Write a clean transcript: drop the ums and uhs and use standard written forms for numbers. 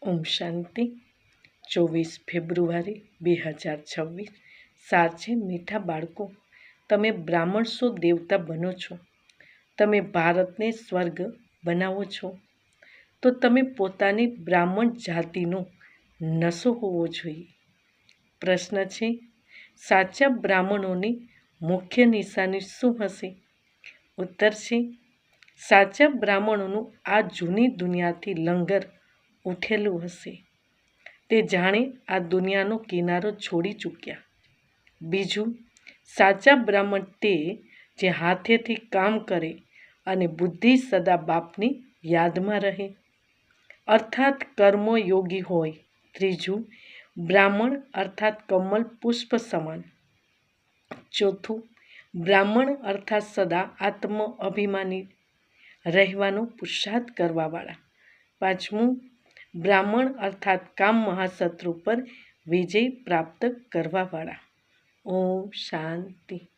ઓમ શાંતિ. 24 ફેબ્રુઆરી 2026. સાર છે મીઠા બાળકો, તમે બ્રાહ્મણ છો, દેવતા બનો છો. તમે ભારતને સ્વર્ગ બનાવો છો, તો તમે પોતાની બ્રાહ્મણ જાતિનો નશો હોવો જોઈએ. પ્રશ્ન છે, સાચા બ્રાહ્મણોની મુખ્ય નિશાની શું હશે? ઉત્તર છે, સાચા બ્રાહ્મણોનું આ જૂની દુનિયાથી લંગર ઉઠેલું હશે. તે જાણે આ દુનિયાનો કિનારો છોડી ચૂક્યા. બીજું, સાચા બ્રાહ્મણ તે જે હાથેથી કામ કરે અને બુદ્ધિ સદા બાપની યાદમાં રહે, અર્થાત કર્મયોગી હોય. ત્રીજું, બ્રાહ્મણ અર્થાત કમલ પુષ્પ સમાન. ચોથું, બ્રાહ્મણ અર્થાત સદા આત્મ અભિમાની રહેવાનો પુરુષાર્થ કરવાવાળા. પાંચમું, બ્રાહ્મણ અર્થાત કામ મહાશત્રુ પર વિજય પ્રાપ્ત કરવાવાળા. ઓમ શાંતિ.